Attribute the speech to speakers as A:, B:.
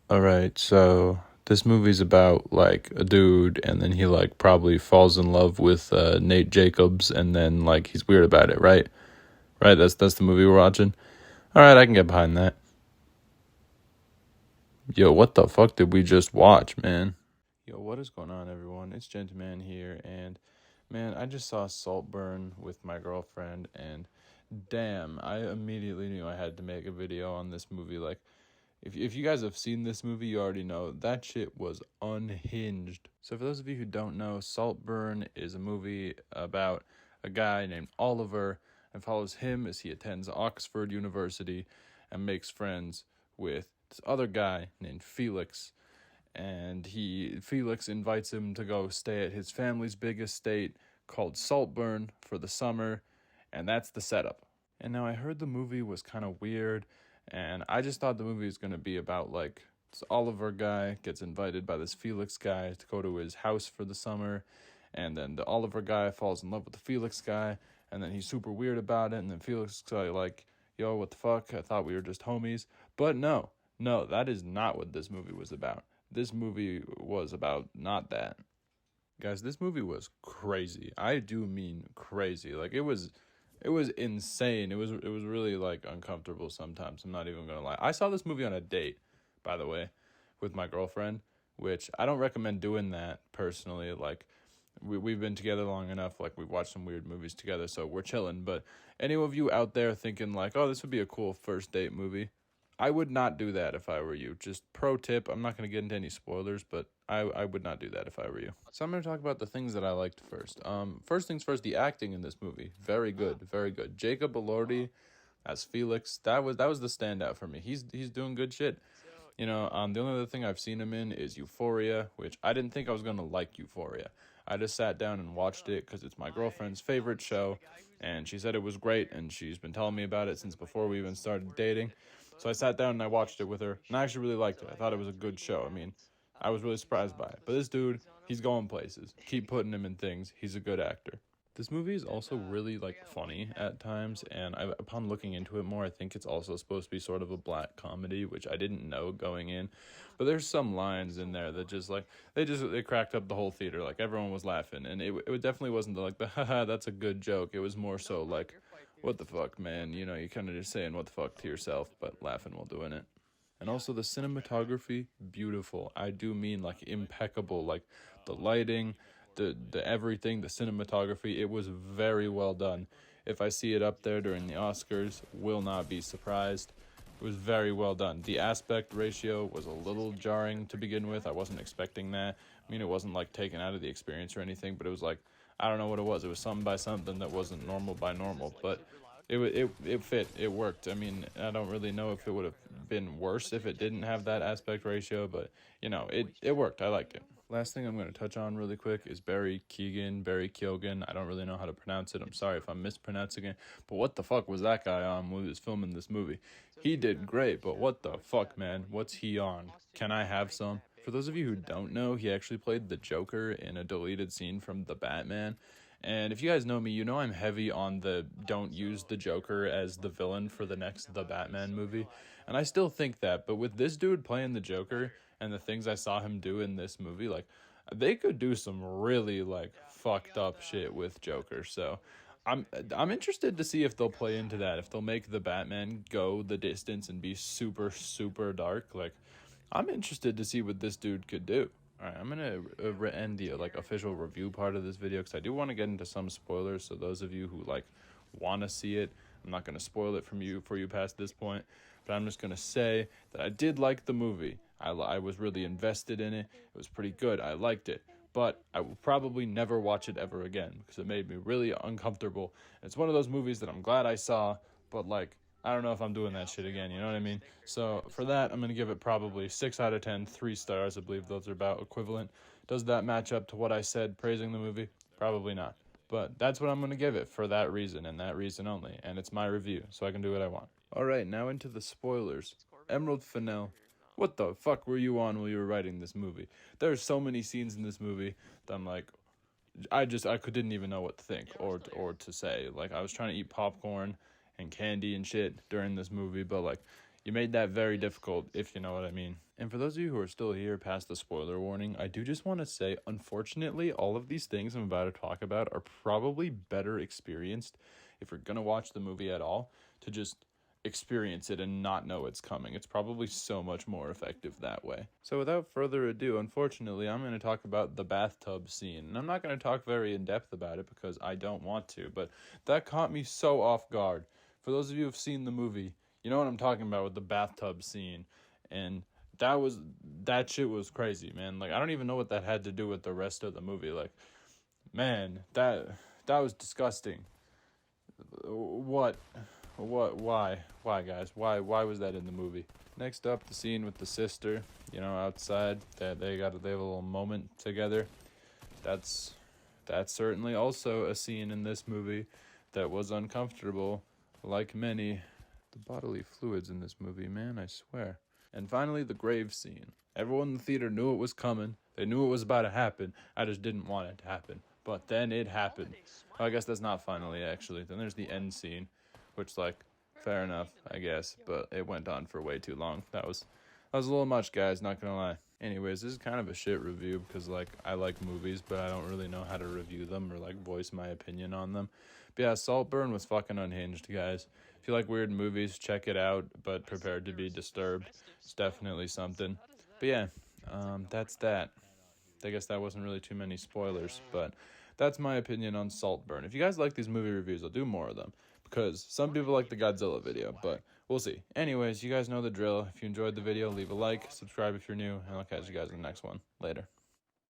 A: Alright, so this movie's about like a dude and then he like probably falls in love with Nate Jacobs and then like he's weird about it, right? Right, that's the movie we're watching. Alright, I can get behind that. Yo, what the fuck did we just watch, man? Yo, what is going on, everyone? It's GentooMan here, and man, I just saw Saltburn with my girlfriend, and damn, I immediately knew I had to make a video on this movie. Like, if you guys have seen this movie, you already know that shit was unhinged. So for those of you who don't know, Saltburn is a movie about a guy named Oliver and follows him as he attends Oxford University and makes friends with this other guy named Felix. And Felix invites him to go stay at his family's big estate called Saltburn for the summer, and that's the setup. And now I heard the movie was kind of weird, and I just thought the movie was going to be about like this Oliver guy gets invited by this Felix guy to go to his house for the summer, and then the Oliver guy falls in love with the Felix guy, and then he's super weird about it, and then Felix is like, yo, what the fuck? I thought we were just homies. But no, that is not what this movie was about. This movie was about not that. Guys, this movie was crazy. I do mean crazy. Like it was insane. It was really like uncomfortable sometimes. I'm not even gonna lie. I saw this movie on a date, by the way, with my girlfriend, which I don't recommend doing that personally. Like we've been together long enough, like we've watched some weird movies together, so we're chilling. But any of you out there thinking like, oh, this would be a cool first date movie, I would not do that if I were you. Just pro tip, I'm not going to get into any spoilers, but I would not do that if I were you. So I'm going to talk about the things that I liked first. First things first, the acting in this movie, very good, very good. Jacob Elordi as Felix, that was the standout for me. He's doing good shit. You know, the only other thing I've seen him in is Euphoria, which I didn't think I was going to like Euphoria. I just sat down and watched it because it's my girlfriend's favorite show, and she said it was great, and she's been telling me about it since before we even started dating. So I sat down and I watched it with her, and I actually really liked it. I thought it was a good show. I mean, I was really surprised by it. But this dude, he's going places. Keep putting him in things. He's a good actor. This movie is also really like funny at times, and upon looking into it more, I think it's also supposed to be sort of a black comedy, which I didn't know going in. But there's some lines in there that just like they cracked up the whole theater, like everyone was laughing, and it definitely wasn't like the haha that's a good joke. It was more so like, what the fuck, man? You know, you kind of just saying what the fuck to yourself, but laughing while doing it. And also the cinematography, beautiful. I do mean like impeccable, like the lighting, the everything, the cinematography. It was very well done. If I see it up there during the Oscars, will not be surprised. It was very well done. The aspect ratio was a little jarring to begin with. I wasn't expecting that. I mean, it wasn't like taken out of the experience or anything, but it was like, I don't know what it was. It was something by something that wasn't normal by normal, but it fit. It worked. I mean, I don't really know if it would have been worse if it didn't have that aspect ratio, but you know, it worked. I liked it. Last thing I'm going to touch on really quick is Barry Keoghan. I don't really know how to pronounce it. I'm sorry if I'm mispronouncing it. But what the fuck was that guy on when he was filming this movie? He did great, but what the fuck, man? What's he on? Can I have some? For those of you who don't know, he actually played the Joker in a deleted scene from The Batman. And if you guys know me, you know I'm heavy on the don't use the Joker as the villain for the next The Batman movie. And I still think that, but with this dude playing the Joker and the things I saw him do in this movie, like they could do some really like fucked up shit with Joker. So I'm interested to see if they'll play into that, if they'll make the Batman go the distance and be super super dark. Like I'm interested to see what this dude could do. All right, I'm gonna end the like official review part of this video because I do want to get into some spoilers. So those of you who like want to see it, I'm not gonna spoil it for you past this point. But I'm just gonna say that I did like the movie. I was really invested in it. It was pretty good. I liked it. But I will probably never watch it ever again because it made me really uncomfortable. It's one of those movies that I'm glad I saw, but like I don't know if I'm doing that shit again, you know what I mean? So for that, I'm going to give it probably 6 out of 10, 3 stars. I believe those are about equivalent. Does that match up to what I said praising the movie? Probably not. But that's what I'm going to give it for that reason and that reason only. And it's my review, so I can do what I want. All right, now into the spoilers. Emerald Fennell. What the fuck were you on while you were writing this movie? There's so many scenes in this movie that I'm like, didn't even know what to think or to say. Like I was trying to eat popcorn and candy and shit during this movie, but like You made that very difficult, if you know what I mean. And for those of you who are still here past the spoiler warning, I do just want to say, unfortunately, all of these things I'm about to talk about are probably better experienced, if you're going to watch the movie at all, to just experience it and not know it's coming. It's probably so much more effective that way. So without further ado, unfortunately, I'm going to talk about the bathtub scene. And I'm not going to talk very in depth about it because I don't want to, but that caught me so off guard. For those of you who've seen the movie, you know what I'm talking about with the bathtub scene. And that shit was crazy, man. Like, I don't even know what that had to do with the rest of the movie. Like, man, that was disgusting. Why, guys? Why was that in the movie? Next up, the scene with the sister, outside, that they have a little moment together. That's certainly also a scene in this movie that was uncomfortable, like many. The bodily fluids in this movie, man, I swear. And finally, the grave scene. Everyone in the theater knew it was coming. They knew it was about to happen. I just didn't want it to happen. But then it happened. Well, I guess that's not finally, actually. Then there's the end scene, which, fair enough, I guess. But it went on for way too long. That was a little much, guys, not gonna lie. Anyways, this is kind of a shit review because, I like movies, but I don't really know how to review them or, voice my opinion on them. But yeah, Saltburn was fucking unhinged, guys. If you like weird movies, check it out, but prepare to be disturbed. It's definitely something. But yeah, that's that. I guess that wasn't really too many spoilers, but that's my opinion on Saltburn. If you guys like these movie reviews, I'll do more of them, because some people like the Godzilla video, but we'll see. Anyways, you guys know the drill. If you enjoyed the video, leave a like, subscribe if you're new, and I'll catch you guys in the next one. Later.